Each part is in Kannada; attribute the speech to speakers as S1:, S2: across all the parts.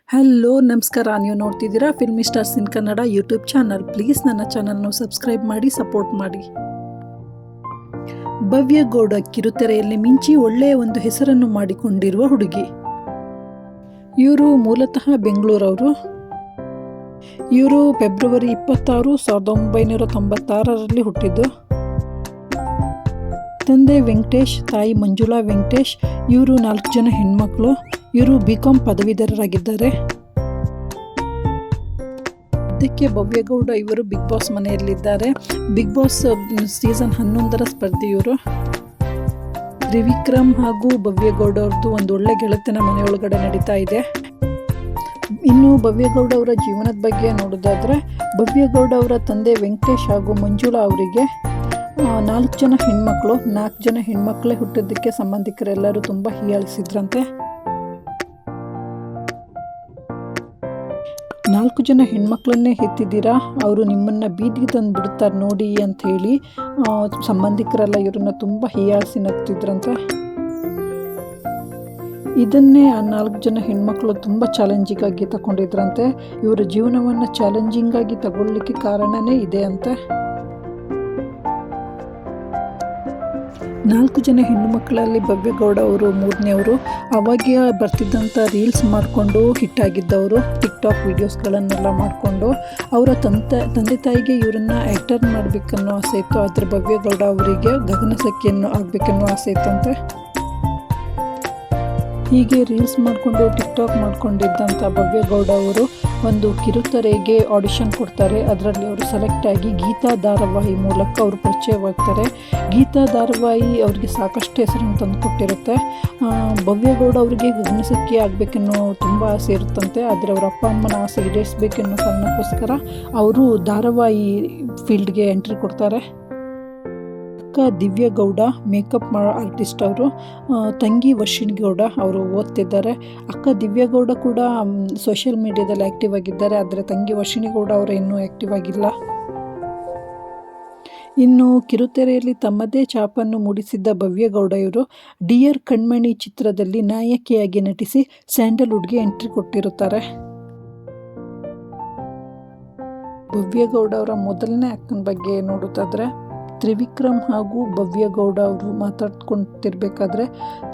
S1: ಹಲೋ ನಮಸ್ಕಾರ. ನೀವು ನೋಡ್ತಿದ್ದೀರಾ filmy stars in Kannada YouTube channel. Please ನನ್ನ ಚಾನಲ್ನ ಸಬ್ಸ್ಕ್ರೈಬ್ ಮಾಡಿ ಸಪೋರ್ಟ್ ಮಾಡಿ. ಭವ್ಯ ಗೌಡ ಕಿರುತೆರೆಯಲ್ಲಿ ಮಿಂಚಿ ಒಳ್ಳೆಯ ಒಂದು ಹೆಸರನ್ನು ಮಾಡಿಕೊಂಡಿರುವ ಹುಡುಗಿ. ಇವರು ಮೂಲತಃ ಬೆಂಗಳೂರವರು. ಇವರು ಫೆಬ್ರವರಿ 26, 1996ರಲ್ಲಿ ಹುಟ್ಟಿದ್ದು. ತಂದೆ ವೆಂಕಟೇಶ್, ತಾಯಿ ಮಂಜುಳಾ ವೆಂಕಟೇಶ್. ಇವರು 4 ಜನ ಹೆಣ್ಮಕ್ಳು. ಇವರು BCom ಪದವೀಧರರಾಗಿದ್ದಾರೆ. ಅದಕ್ಕೆ ಭವ್ಯ ಗೌಡ ಇವರು ಬಿಗ್ ಬಾಸ್ ಮನೆಯಲ್ಲಿದ್ದಾರೆ. ಬಿಗ್ ಬಾಸ್ ಸೀಸನ್ 11ರ ಸ್ಪರ್ಧಿ ಇವರು. ತ್ರಿವಿಕ್ರಮ್ ಹಾಗೂ ಭವ್ಯ ಗೌಡ ಅವ್ರದ್ದು ಒಂದು ಒಳ್ಳೆ ಗೆಳತನ ಮನೆಯೊಳಗಡೆ ನಡೀತಾ ಇದೆ. ಇನ್ನು ಭವ್ಯ ಗೌಡ ಅವರ ಜೀವನದ ಬಗ್ಗೆ ನೋಡೋದಾದ್ರೆ, ಭವ್ಯ ಗೌಡ ಅವರ ತಂದೆ ವೆಂಕಟೇಶ್ ಹಾಗೂ ಮಂಜುಳಾ ಅವರಿಗೆ 4 ಜನ ಹೆಣ್ಮಕ್ಳು. 4 ಜನ ಹೆಣ್ಮಕ್ಳೇ ಹುಟ್ಟಿದ್ದಕ್ಕೆ ಸಂಬಂಧಿಕರೆಲ್ಲರೂ ತುಂಬ ಹೀಯಾಳಿಸಿದ್ರಂತೆ. 4 ಜನ ಹೆಣ್ಮಕ್ಳನ್ನೇ ಹೆತ್ತಿದ್ದೀರಾ, ಅವರು ನಿಮ್ಮನ್ನು ಬೀದಿಗೆ ತಂದು ಬಿಡುತ್ತಾರೆ ನೋಡಿ ಅಂತ ಹೇಳಿ ಸಂಬಂಧಿಕರೆಲ್ಲ ಇವರನ್ನ ತುಂಬ ಹೀಯಾಳಿಸಿ ನಗ್ತಿದ್ರಂತೆ. ಇದನ್ನೇ ಆ 4 ಜನ ಹೆಣ್ಮಕ್ಳು ತುಂಬ ಚಾಲೆಂಜಿಂಗಾಗಿ ತಗೊಂಡಿದ್ರಂತೆ. ಇವರ ಜೀವನವನ್ನು ಚಾಲೆಂಜಿಂಗಾಗಿ ತಗೊಳ್ಳಿಕ್ಕೆ ಕಾರಣನೇ ಇದೆ ಅಂತೆ. 4 ಜನ ಹೆಣ್ಣು ಮಕ್ಕಳಲ್ಲಿ ಭವ್ಯ ಗೌಡ ಅವರು 3ನೇವರು. ಅವಾಗ ಬರ್ತಿದ್ದಂಥ ರೀಲ್ಸ್ ಮಾಡಿಕೊಂಡು ಹಿಟ್ಟಾಗಿದ್ದವರು. ಟಿಕ್ಟಾಕ್ ವೀಡಿಯೋಸ್ಗಳನ್ನೆಲ್ಲ ಮಾಡಿಕೊಂಡು ಅವರ ತಂದೆ ತಾಯಿಗೆ ಇವರನ್ನು ಆ್ಯಕ್ಟರ್ ಮಾಡಬೇಕನ್ನೋ ಆಸೆ ಇತ್ತು. ಆದರೆ ಭವ್ಯ ಗೌಡ ಅವರಿಗೆ ಗಗನಸಖಿಯನ್ನು ಆಗಬೇಕನ್ನೋ ಆಸೆ ಇತ್ತಂತೆ. ಹೀಗೆ ರೀಲ್ಸ್ ಮಾಡಿಕೊಂಡು ಟಿಕ್ಟಾಕ್ ಮಾಡ್ಕೊಂಡಿದ್ದಂಥ ಭವ್ಯ ಗೌಡ ಅವರು ಒಂದು ಕಿರುತೆರೆಗೆ ಆಡಿಷನ್ ಕೊಡ್ತಾರೆ. ಅದರಲ್ಲಿ ಅವರು ಸೆಲೆಕ್ಟ್ ಆಗಿ ಗೀತಾ ಧಾರಾವಾಹಿ ಮೂಲಕ ಅವರು ಪರಿಚಯವಾಗ್ತಾರೆ. ಗೀತಾ ಧಾರಾವಾಹಿ ಅವರಿಗೆ ಸಾಕಷ್ಟು ಹೆಸರನ್ನು ತಂದು ಕೊಟ್ಟಿರುತ್ತೆ. ಭವ್ಯ ಗೌಡ ಅವರಿಗೆ ಗಗನಸಖಿ ಆಗಬೇಕೆನ್ನೋ ತುಂಬ ಆಸೆ ಇರುತ್ತಂತೆ. ಆದರೆ ಅವರ ಅಪ್ಪ ಅಮ್ಮನ ಆಸೆ ಈಡೇರಿಸಬೇಕೆನ್ನೋ ಕಾರಣಕ್ಕೋಸ್ಕರ ಅವರು ಧಾರಾವಾಹಿ ಫೀಲ್ಡ್ಗೆ ಎಂಟ್ರಿ ಕೊಡ್ತಾರೆ. ಅಕ್ಕ ದಿವ್ಯ ಗೌಡ ಮೇಕಪ್ ಆರ್ಟಿಸ್ಟ್ ಅವರು. ತಂಗಿ ವರ್ಷಿಣಿ ಗೌಡ ಅವರು ಓದ್ತಿದ್ದಾರೆ. ಅಕ್ಕ ದಿವ್ಯ ಗೌಡ ಕೂಡ ಸೋಷಿಯಲ್ ಮೀಡಿಯಾದಲ್ಲಿ ಆ್ಯಕ್ಟಿವ್ ಆಗಿದ್ದಾರೆ. ಆದರೆ ತಂಗಿ ವರ್ಷಿಣಿ ಗೌಡ ಅವರು ಇನ್ನೂ ಆ್ಯಕ್ಟಿವ್ ಆಗಿಲ್ಲ. ಇನ್ನು ಕಿರುತೆರೆಯಲ್ಲಿ ತಮ್ಮದೇ ಛಾಪನ್ನು ಮೂಡಿಸಿದ್ದ ಭವ್ಯ ಗೌಡ ಇವರು ಡಿಯರ್ ಕಣ್ಮಣಿ ಚಿತ್ರದಲ್ಲಿ ನಾಯಕಿಯಾಗಿ ನಟಿಸಿ ಸ್ಯಾಂಡಲ್ವುಡ್ಗೆ ಎಂಟ್ರಿ ಕೊಟ್ಟಿರುತ್ತಾರೆ. ಭವ್ಯ ಗೌಡ ಅವರ ಮೊದಲನೇ ಅಕ್ಕನ ಬಗ್ಗೆ ನೋಡೋದಾದ್ರೆ, ತ್ರಿವಿಕ್ರಮ್ ಹಾಗೂ ಭವ್ಯ ಗೌಡ ಅವರು ಮಾತಾಡ್ಕೊತಿರ್ಬೇಕಾದ್ರೆ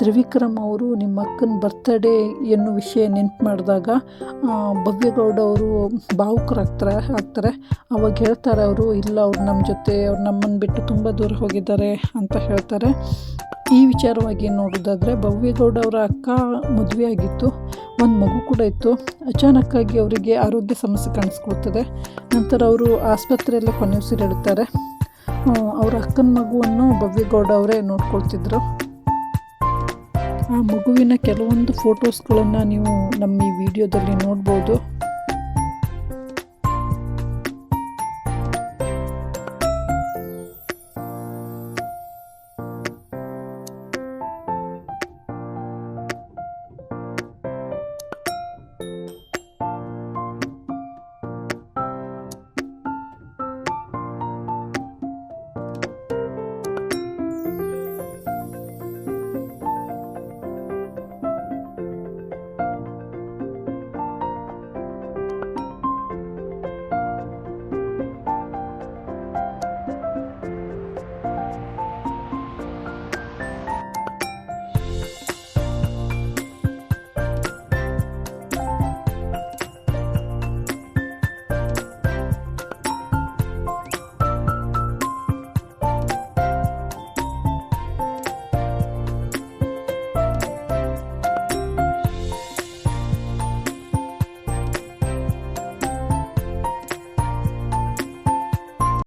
S1: ತ್ರಿವಿಕ್ರಮ್ ಅವರು ನಿಮ್ಮ ಅಕ್ಕನ ಬರ್ತ್ಡೇ ಎನ್ನೋ ವಿಷಯ ನೆನ್ಪು ಮಾಡಿದಾಗ ಭವ್ಯ ಗೌಡ ಅವರು ಭಾವುಕರಾಗ್ತಾರೆ. ಅವಾಗ ಹೇಳ್ತಾರೆ ಅವರು, ಇಲ್ಲ ಅವ್ರು ನಮ್ಮ ಜೊತೆ, ಅವ್ರು ನಮ್ಮನ್ನು ಬಿಟ್ಟು ತುಂಬ ದೂರ ಹೋಗಿದ್ದಾರೆ ಅಂತ ಹೇಳ್ತಾರೆ. ಈ ವಿಚಾರವಾಗಿ ನೋಡೋದಾದರೆ, ಭವ್ಯ ಗೌಡ ಅವರ ಅಕ್ಕ ಮದುವೆ ಆಗಿತ್ತು, ಒಂದು ಮಗು ಕೂಡ ಇತ್ತು. ಅಚಾನಕ್ಕಾಗಿ ಅವರಿಗೆ ಆರೋಗ್ಯ ಸಮಸ್ಯೆ ಕಾಣಿಸ್ಕೊಳ್ತದೆ. ನಂತರ ಅವರು ಆಸ್ಪತ್ರೆಯಲ್ಲೇ ಕೊನೆಯುಸಿರೆಳುತ್ತಾರೆ. ಅವರ ಅಕ್ಕನ ಮಗುವನ್ನು ಭವ್ಯ ಗೌಡ ಅವರೇ ನೋಡ್ಕೊಳ್ತಿದ್ರು. ಆ ಮಗುವಿನ ಕೆಲವೊಂದು ಫೋಟೋಸ್ಗಳನ್ನು ನೀವು ನಮ್ಮ ಈ ವಿಡಿಯೋದಲ್ಲಿ ನೋಡ್ಬೋದು.